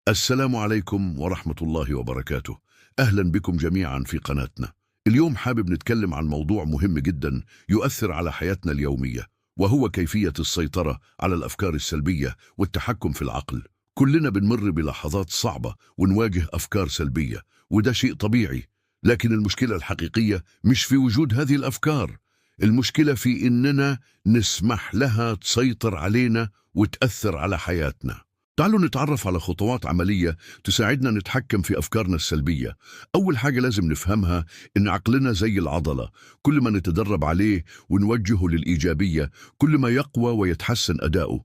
السلام عليكم ورحمة الله وبركاته. أهلا بكم جميعا في قناتنا. اليوم حابب نتكلم عن موضوع مهم جدا يؤثر على حياتنا اليومية، وهو كيفية السيطرة على الأفكار السلبية والتحكم في العقل. كلنا بنمر بلحظات صعبة ونواجه أفكار سلبية، وده شيء طبيعي. لكن المشكلة الحقيقية مش في وجود هذه الأفكار، المشكلة في إننا نسمح لها تسيطر علينا وتأثر على حياتنا. تعالوا نتعرف على خطوات عملية تساعدنا نتحكم في أفكارنا السلبية. أول حاجة لازم نفهمها إن عقلنا زي العضلة، كل ما نتدرب عليه ونوجهه للإيجابية كل ما يقوى ويتحسن أداؤه.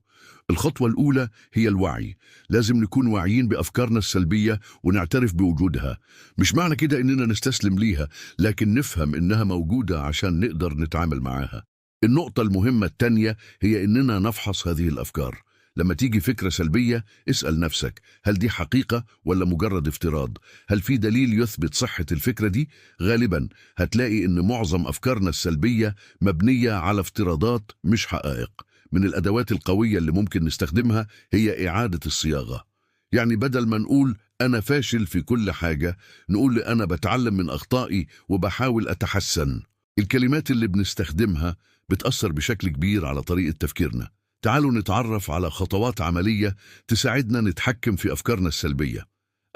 الخطوة الأولى هي الوعي. لازم نكون واعيين بأفكارنا السلبية ونعترف بوجودها. مش معنى كده إننا نستسلم ليها، لكن نفهم إنها موجودة عشان نقدر نتعامل معاها. النقطة المهمة التانية هي إننا نفحص هذه الأفكار. لما تيجي فكرة سلبية اسأل نفسك، هل دي حقيقة ولا مجرد افتراض؟ هل في دليل يثبت صحة الفكرة دي؟ غالبا هتلاقي إن معظم أفكارنا السلبية مبنية على افتراضات مش حقائق. من الأدوات القوية اللي ممكن نستخدمها هي إعادة الصياغة. يعني بدل ما نقول أنا فاشل في كل حاجة، نقول أنا بتعلم من أخطائي وبحاول أتحسن. الكلمات اللي بنستخدمها بتأثر بشكل كبير على طريقة تفكيرنا. تعالوا نتعرف على خطوات عملية تساعدنا نتحكم في أفكارنا السلبية.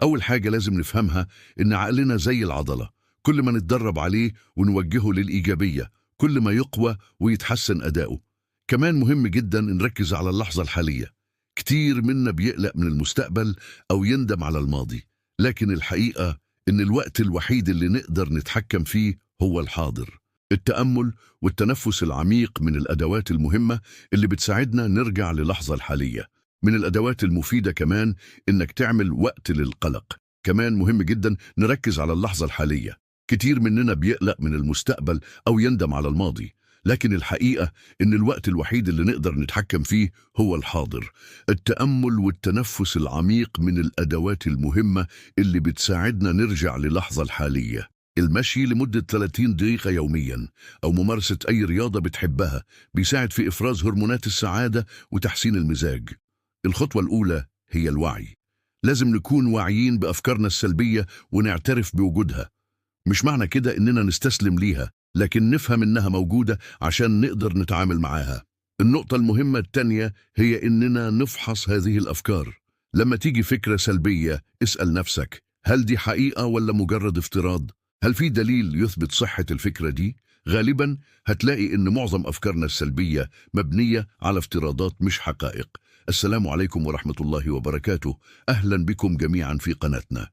أول حاجة لازم نفهمها إن عقلنا زي العضلة، كل ما نتدرب عليه ونوجهه للإيجابية كل ما يقوى ويتحسن أداؤه. كمان مهم جدا نركز على اللحظة الحالية. كتير منا بيقلق من المستقبل أو يندم على الماضي، لكن الحقيقة إن الوقت الوحيد اللي نقدر نتحكم فيه هو الحاضر. التأمل والتنفس العميق من الأدوات المهمة اللي بتساعدنا نرجع للحظة الحالية. من الأدوات المفيدة كمان إنك تعمل وقت للقلق. كمان مهم جدا نركز على اللحظة الحالية. كتير مننا بيقلق من المستقبل أو يندم على الماضي، لكن الحقيقة إن الوقت الوحيد اللي نقدر نتحكم فيه هو الحاضر. التأمل والتنفس العميق من الأدوات المهمة اللي بتساعدنا نرجع للحظة الحالية. المشي لمدة 30 دقيقة يومياً أو ممارسة أي رياضة بتحبها بيساعد في إفراز هرمونات السعادة وتحسين المزاج. الخطوة الأولى هي الوعي. لازم نكون واعيين بأفكارنا السلبية ونعترف بوجودها. مش معنى كده إننا نستسلم ليها، لكن نفهم إنها موجودة عشان نقدر نتعامل معاها. النقطة المهمة التانية هي إننا نفحص هذه الأفكار. لما تيجي فكرة سلبية اسأل نفسك، هل دي حقيقة ولا مجرد افتراض؟ هل في دليل يثبت صحة الفكرة دي؟ غالبا هتلاقي إن معظم أفكارنا السلبية مبنية على افتراضات مش حقائق. السلام عليكم ورحمة الله وبركاته. أهلا بكم جميعا في قناتنا.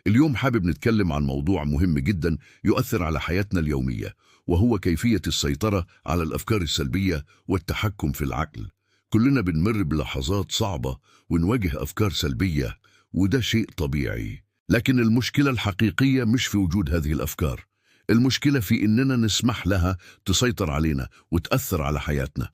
اليوم حابب نتكلم عن موضوع مهم جدا يؤثر على حياتنا اليومية، وهو كيفية السيطرة على الأفكار السلبية والتحكم في العقل. كلنا بنمر بلحظات صعبة ونواجه أفكار سلبية، وده شيء طبيعي. لكن المشكلة الحقيقية مش في وجود هذه الأفكار، المشكلة في إننا نسمح لها تسيطر علينا وتأثر على حياتنا.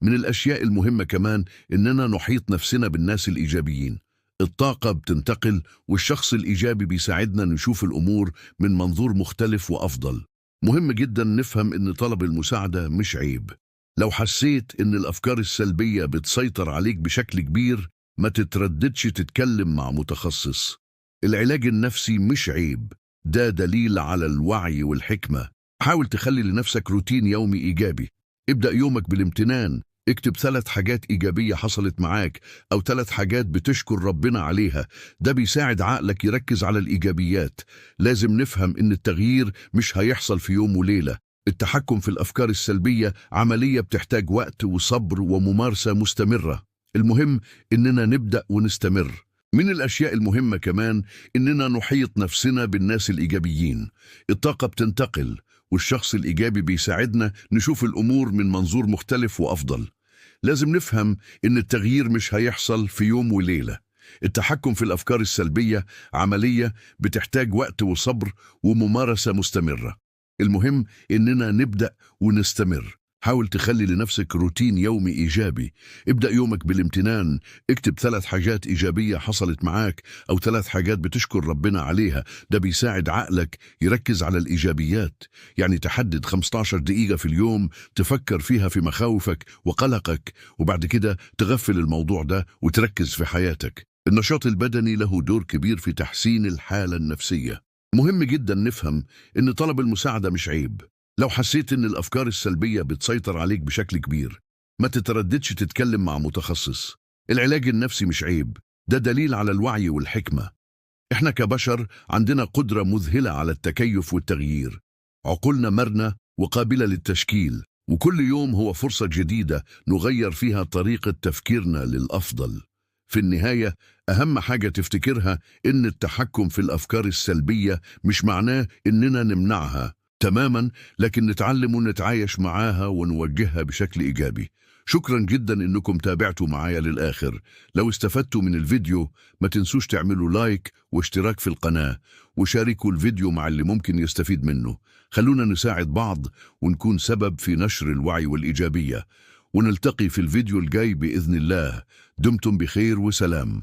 من الأشياء المهمة كمان إننا نحيط نفسنا بالناس الإيجابيين. الطاقة بتنتقل، والشخص الإيجابي بيساعدنا نشوف الأمور من منظور مختلف وأفضل. مهم جدا نفهم إن طلب المساعدة مش عيب. لو حسيت إن الأفكار السلبية بتسيطر عليك بشكل كبير، ما تترددش تتكلم مع متخصص. العلاج النفسي مش عيب، ده دليل على الوعي والحكمة. حاول تخلي لنفسك روتين يومي إيجابي. ابدأ يومك بالامتنان. اكتب 3 حاجات إيجابية حصلت معاك أو 3 حاجات بتشكر ربنا عليها. ده بيساعد عقلك يركز على الإيجابيات. لازم نفهم إن التغيير مش هيحصل في يوم وليلة. التحكم في الأفكار السلبية عملية بتحتاج وقت وصبر وممارسة مستمرة. المهم إننا نبدأ ونستمر. من الأشياء المهمة كمان إننا نحيط نفسنا بالناس الإيجابيين. الطاقة بتنتقل، والشخص الإيجابي بيساعدنا نشوف الأمور من منظور مختلف وأفضل. لازم نفهم إن التغيير مش هيحصل في يوم وليلة. التحكم في الأفكار السلبية عملية بتحتاج وقت وصبر وممارسة مستمرة. المهم إننا نبدأ ونستمر. حاول تخلي لنفسك روتين يومي إيجابي. ابدأ يومك بالامتنان. اكتب 3 حاجات إيجابية حصلت معاك أو 3 حاجات بتشكر ربنا عليها. ده بيساعد عقلك يركز على الإيجابيات. يعني تحدد 15 دقيقة في اليوم تفكر فيها في مخاوفك وقلقك، وبعد كده تغفل الموضوع ده وتركز في حياتك. النشاط البدني له دور كبير في تحسين الحالة النفسية. مهم جدا نفهم إن طلب المساعدة مش عيب. لو حسيت إن الأفكار السلبية بتسيطر عليك بشكل كبير، ما تترددش تتكلم مع متخصص. العلاج النفسي مش عيب، ده دليل على الوعي والحكمة. إحنا كبشر عندنا قدرة مذهلة على التكيف والتغيير. عقولنا مرنة وقابلة للتشكيل، وكل يوم هو فرصة جديدة نغير فيها طريقة تفكيرنا للأفضل. في النهاية، أهم حاجة تفتكرها إن التحكم في الأفكار السلبية مش معناه إننا نمنعها تماما، لكن نتعلم ونتعايش معاها ونوجهها بشكل إيجابي. شكرا جدا إنكم تابعتوا معايا للآخر. لو استفدتوا من الفيديو ما تنسوش تعملوا لايك واشتراك في القناة، وشاركوا الفيديو مع اللي ممكن يستفيد منه. خلونا نساعد بعض ونكون سبب في نشر الوعي والإيجابية. ونلتقي في الفيديو الجاي بإذن الله. دمتم بخير وسلام.